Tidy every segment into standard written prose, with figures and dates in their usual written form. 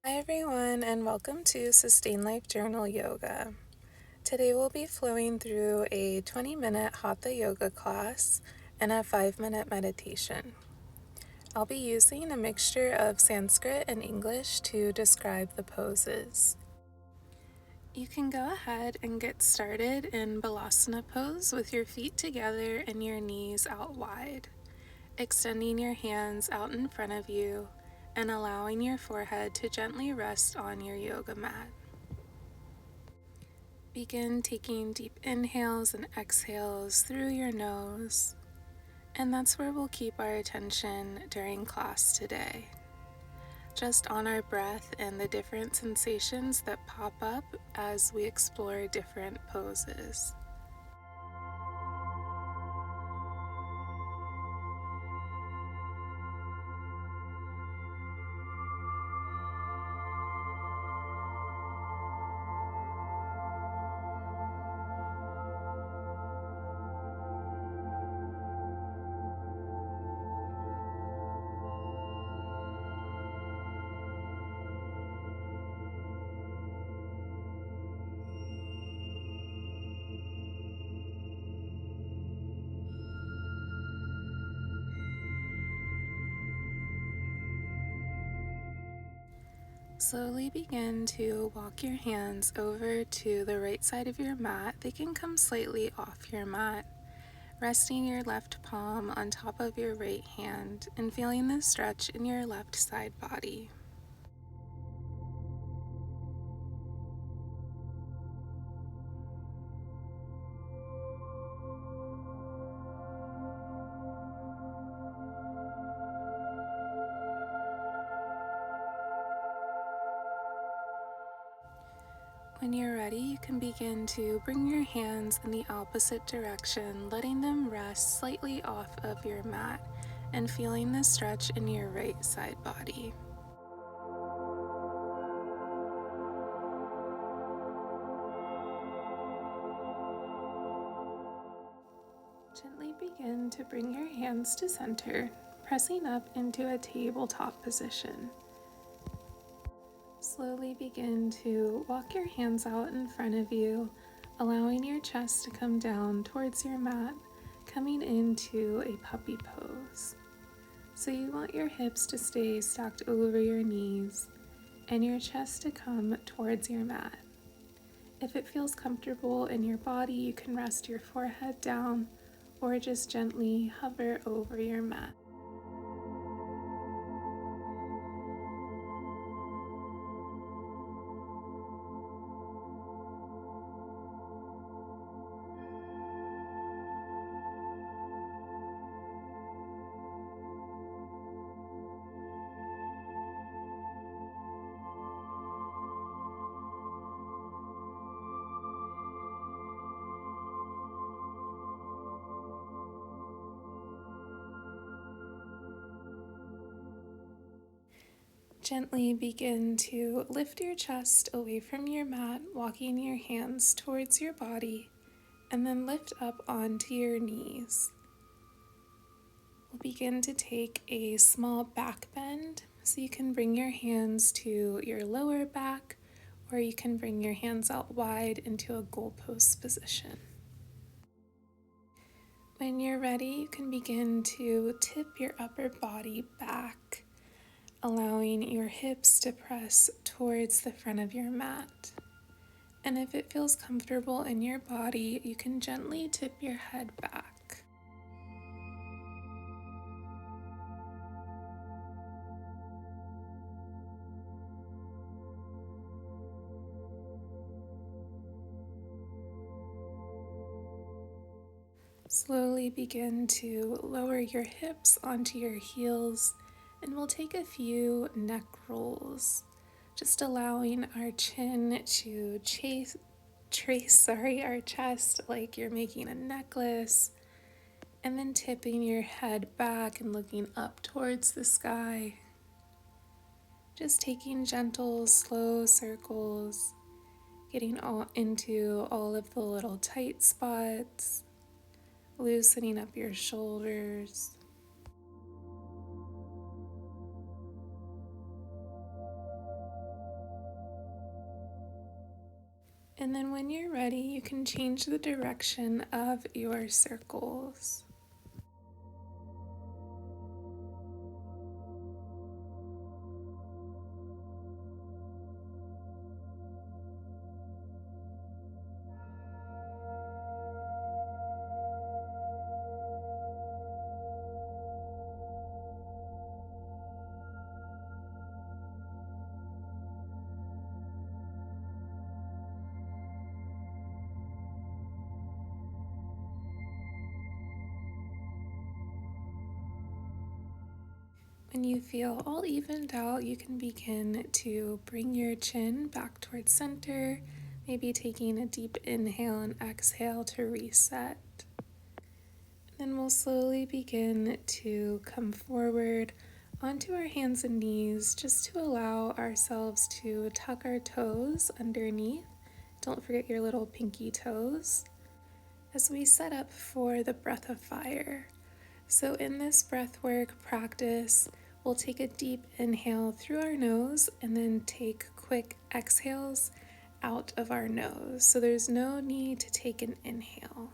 Hi everyone, and welcome to Sustain Life Journal Yoga. Today we'll be flowing through a 20-minute Hatha yoga class and a 5-minute meditation. I'll be using a mixture of Sanskrit and English to describe the poses. You can go ahead and get started in Balasana pose with your feet together and your knees out wide, extending your hands out in front of you and allowing your forehead to gently rest on your yoga mat. Begin taking deep inhales and exhales through your nose, and that's where we'll keep our attention during class today. Just on our breath and the different sensations that pop up as we explore different poses. Slowly begin to walk your hands over to the right side of your mat. They can come slightly off your mat, resting your left palm on top of your right hand and feeling the stretch in your left side body. When you're ready, you can begin to bring your hands in the opposite direction, letting them rest slightly off of your mat and feeling the stretch in your right side body. Gently begin to bring your hands to center, pressing up into a tabletop position. Slowly begin to walk your hands out in front of you, allowing your chest to come down towards your mat, coming into a puppy pose. So you want your hips to stay stacked over your knees and your chest to come towards your mat. If it feels comfortable in your body, you can rest your forehead down or just gently hover over your mat. Gently begin to lift your chest away from your mat, walking your hands towards your body, and then lift up onto your knees. We'll begin to take a small back bend, so you can bring your hands to your lower back, or you can bring your hands out wide into a goalpost position. When you're ready, you can begin to tip your upper body back, allowing your hips to press towards the front of your mat. And if it feels comfortable in your body, you can gently tip your head back. Slowly begin to lower your hips onto your heels, and we'll take a few neck rolls, just allowing our chin to trace our chest like you're making a necklace, and then tipping your head back and looking up towards the sky. Just taking gentle, slow circles, getting into all of the little tight spots, loosening up your shoulders. And then when you're ready, you can change the direction of your circles. When you feel all evened out, you can begin to bring your chin back towards center, maybe taking a deep inhale and exhale to reset. Then we'll slowly begin to come forward onto our hands and knees just to allow ourselves to tuck our toes underneath. Don't forget your little pinky toes as we set up for the breath of fire. So in this breathwork practice, we'll take a deep inhale through our nose and then take quick exhales out of our nose. So there's no need to take an inhale.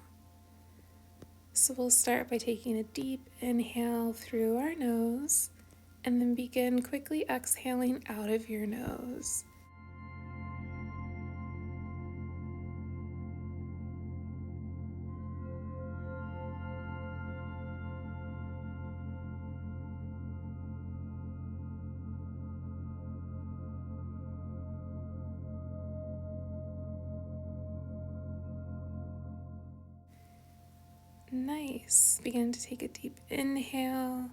So we'll start by taking a deep inhale through our nose and then begin quickly exhaling out of your nose. Nice. Begin to take a deep inhale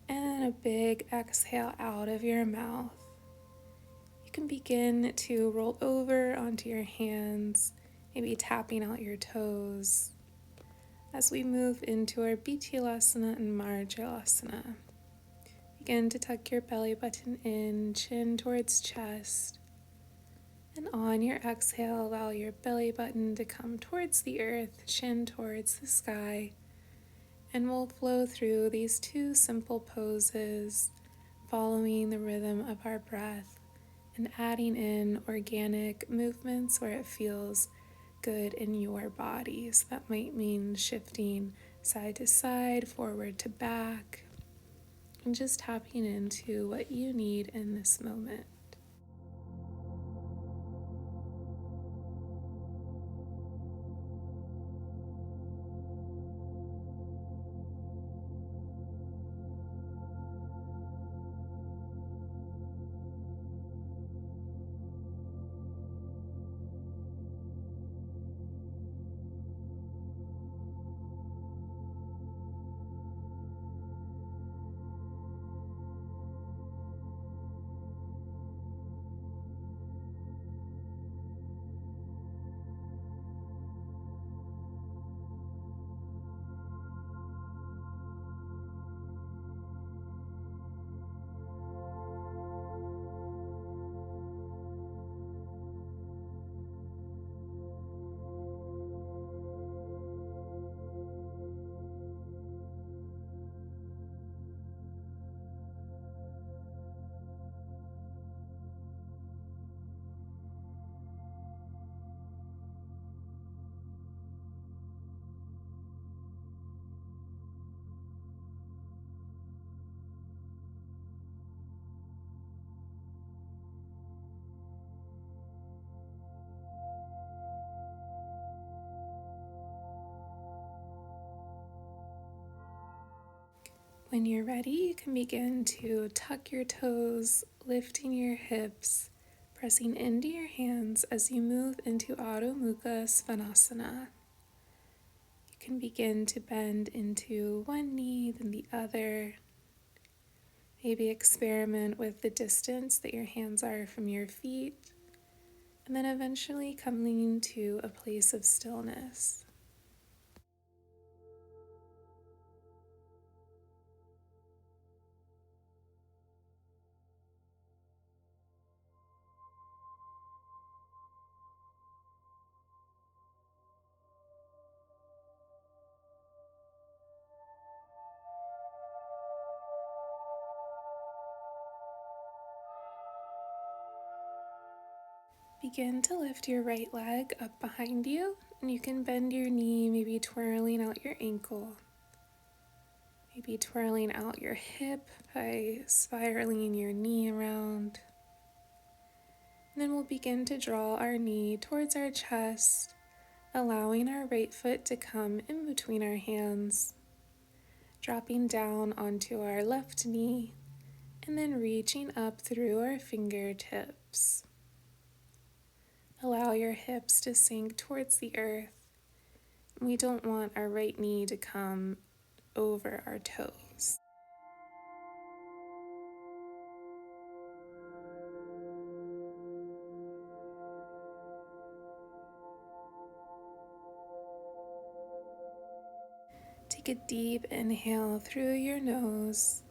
and then a big exhale out of your mouth. You can begin to roll over onto your hands, maybe tapping out your toes as we move into our Bhutyalasana and Marjalasana. Begin to tuck your belly button in, chin towards chest. And on your exhale, allow your belly button to come towards the earth, chin towards the sky. And we'll flow through these two simple poses, following the rhythm of our breath and adding in organic movements where it feels good in your body. So that might mean shifting side to side, forward to back, and just tapping into what you need in this moment. When you're ready, you can begin to tuck your toes, lifting your hips, pressing into your hands as you move into Adho Mukha Svanasana. You can begin to bend into one knee, then the other. Maybe experiment with the distance that your hands are from your feet, and then eventually coming to a place of stillness. Begin to lift your right leg up behind you, and you can bend your knee, maybe twirling out your ankle. Maybe twirling out your hip by spiraling your knee around. And then we'll begin to draw our knee towards our chest, allowing our right foot to come in between our hands, dropping down onto our left knee, and then reaching up through our fingertips. Allow your hips to sink towards the earth. We don't want our right knee to come over our toes. Take a deep inhale through your nose,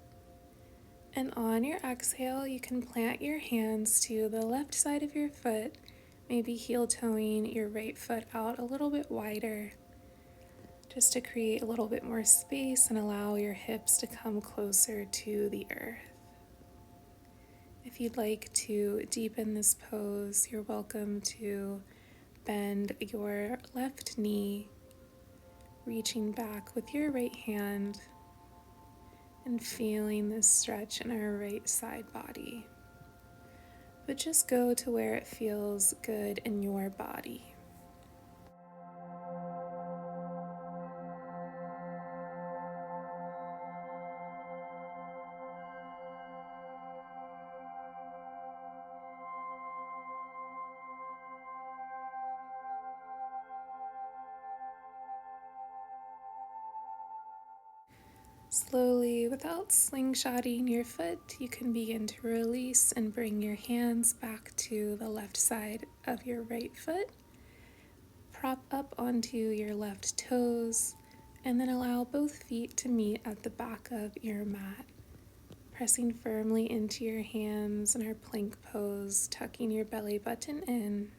and on your exhale, you can plant your hands to the left side of your foot, maybe heel-toeing your right foot out a little bit wider, just to create a little bit more space and allow your hips to come closer to the earth. If you'd like to deepen this pose, you're welcome to bend your left knee, reaching back with your right hand and feeling this stretch in our right side body. But just go to where it feels good in your body. Slowly, without slingshotting your foot, you can begin to release and bring your hands back to the left side of your right foot. Prop up onto your left toes, and then allow both feet to meet at the back of your mat. Pressing firmly into your hands in our plank pose, tucking your belly button in.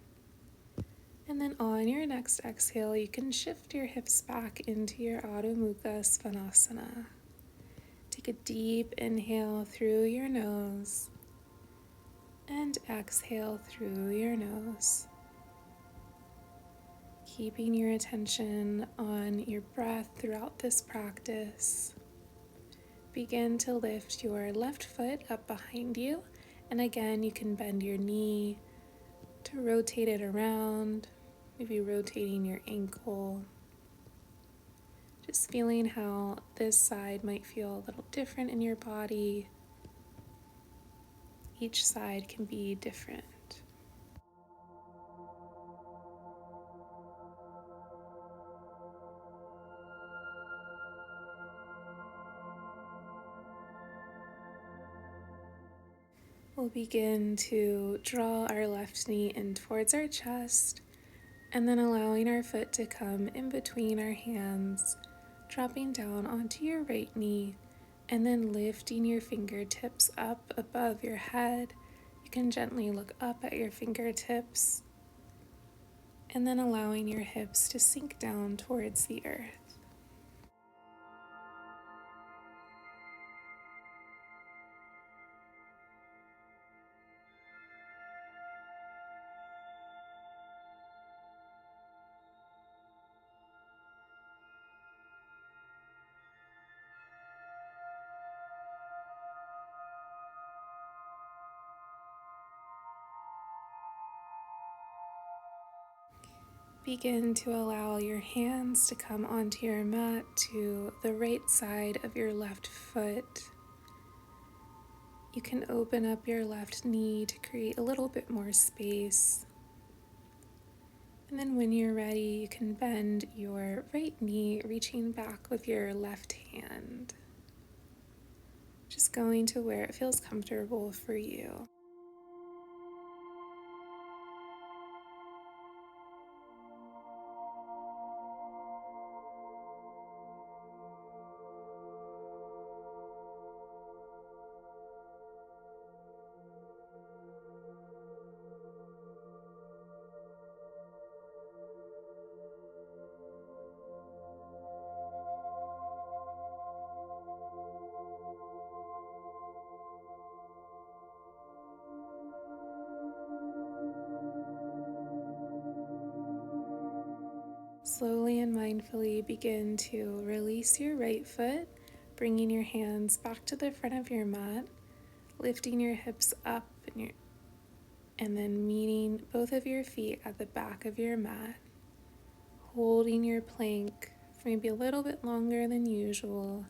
And then on your next exhale, you can shift your hips back into your Adho Mukha Svanasana. Take a deep inhale through your nose and exhale through your nose. Keeping your attention on your breath throughout this practice. Begin to lift your left foot up behind you, and again you can bend your knee to rotate it around, maybe rotating your ankle. Just feeling how this side might feel a little different in your body. Each side can be different. We'll begin to draw our left knee in towards our chest, and then allowing our foot to come in between our hands, dropping down onto your right knee, and then lifting your fingertips up above your head. You can gently look up at your fingertips, and then allowing your hips to sink down towards the earth. Begin to allow your hands to come onto your mat to the right side of your left foot. You can open up your left knee to create a little bit more space. And then when you're ready, you can bend your right knee, reaching back with your left hand. Just going to where it feels comfortable for you. Slowly and mindfully begin to release your right foot, bringing your hands back to the front of your mat, lifting your hips up and then meeting both of your feet at the back of your mat, holding your plank for maybe a little bit longer than usual,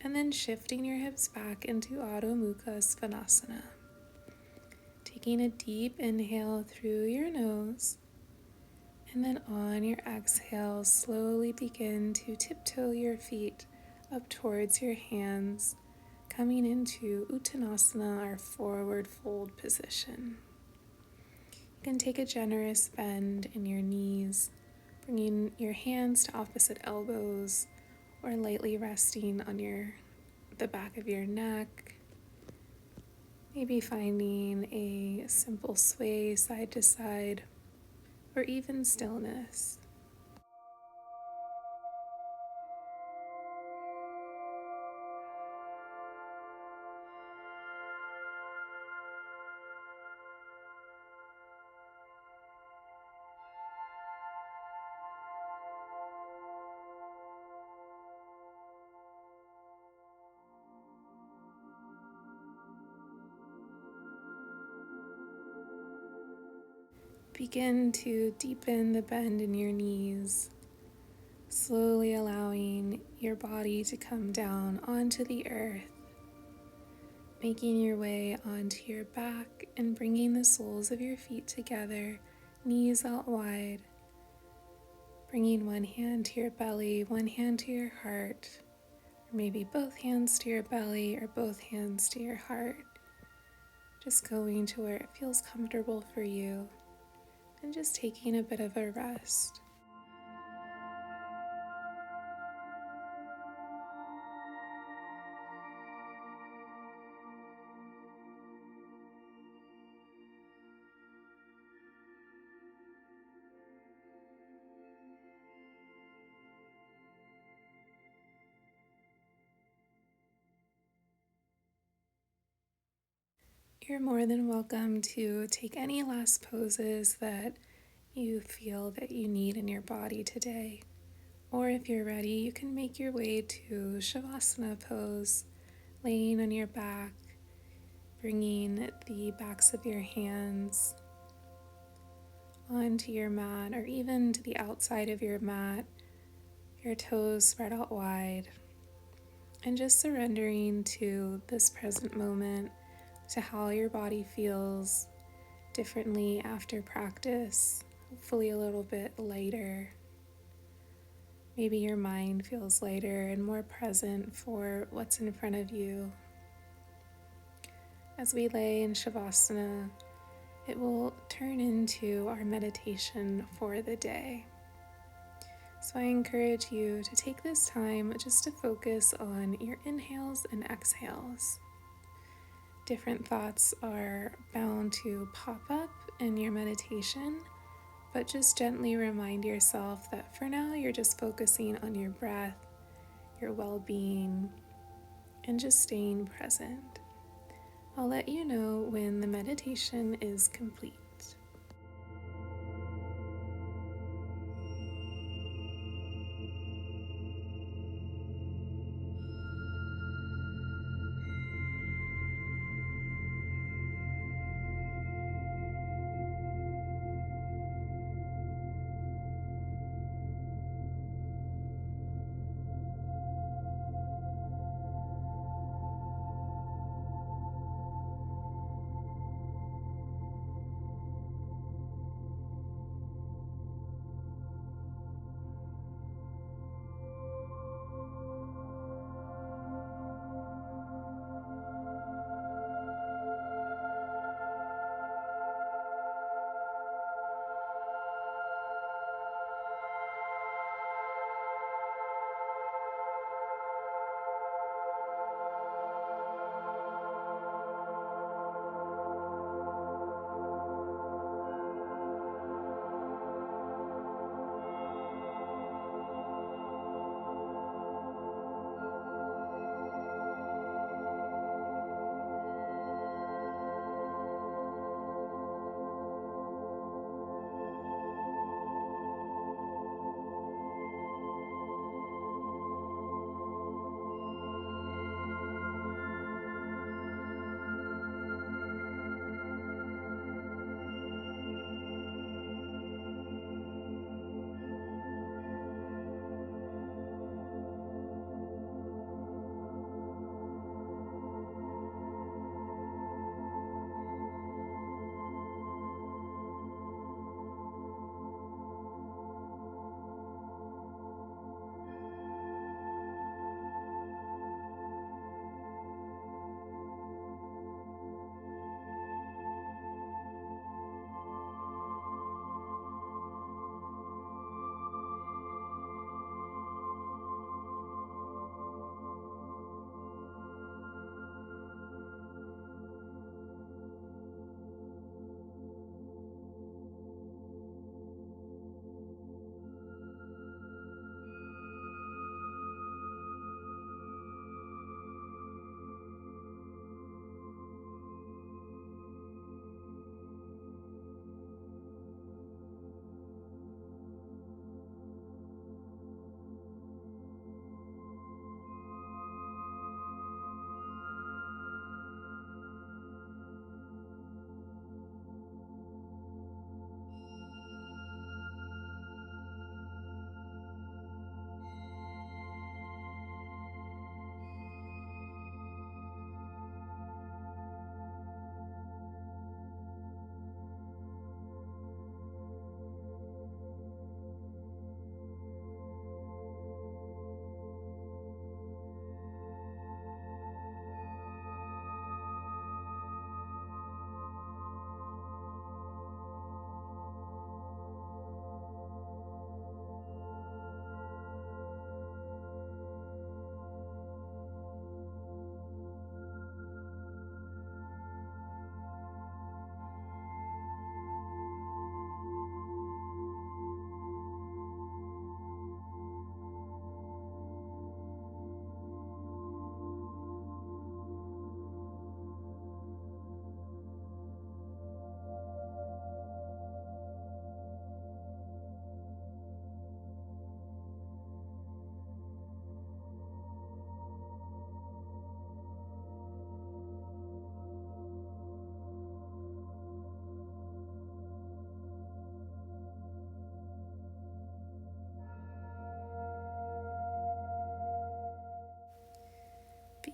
and then shifting your hips back into Adho Mukha Svanasana. Taking a deep inhale through your nose, and then on your exhale, slowly begin to tiptoe your feet up towards your hands, coming into Uttanasana, our forward fold position. You can take a generous bend in your knees, bringing your hands to opposite elbows or lightly resting on the back of your neck. Maybe finding a simple sway side to side or even stillness. Begin to deepen the bend in your knees, slowly allowing your body to come down onto the earth, making your way onto your back and bringing the soles of your feet together, knees out wide, bringing one hand to your belly, one hand to your heart, or maybe both hands to your belly or both hands to your heart. Just going to where it feels comfortable for you and just taking a bit of a rest. You're more than welcome to take any last poses that you feel that you need in your body today. Or if you're ready, you can make your way to Shavasana pose, laying on your back, bringing the backs of your hands onto your mat or even to the outside of your mat, your toes spread out wide, and just surrendering to this present moment, to how your body feels differently after practice, hopefully a little bit lighter. Maybe your mind feels lighter and more present for what's in front of you. As we lay in Shavasana, it will turn into our meditation for the day. So I encourage you to take this time just to focus on your inhales and exhales. Different thoughts are bound to pop up in your meditation, but just gently remind yourself that for now you're just focusing on your breath, your well-being, and just staying present. I'll let you know when the meditation is complete.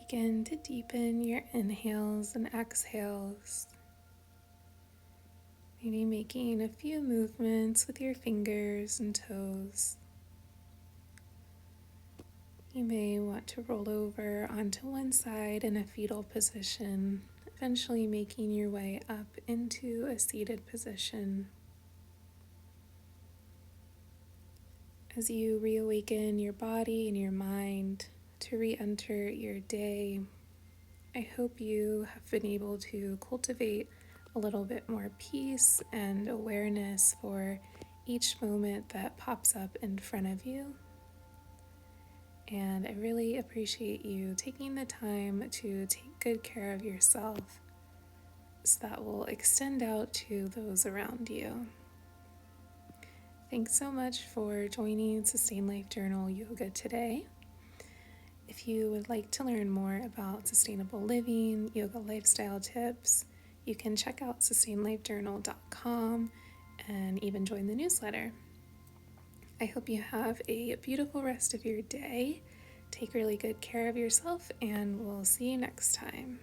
Begin to deepen your inhales and exhales. Maybe making a few movements with your fingers and toes. You may want to roll over onto one side in a fetal position, eventually making your way up into a seated position. As you reawaken your body and your mind to re-enter your day, I hope you have been able to cultivate a little bit more peace and awareness for each moment that pops up in front of you. And I really appreciate you taking the time to take good care of yourself, so that will extend out to those around you. Thanks so much for joining Sustain Life Journal Yoga today. If you would like to learn more about sustainable living, yoga lifestyle tips, you can check out sustainlifejournal.com and even join the newsletter. I hope you have a beautiful rest of your day. Take really good care of yourself, and we'll see you next time.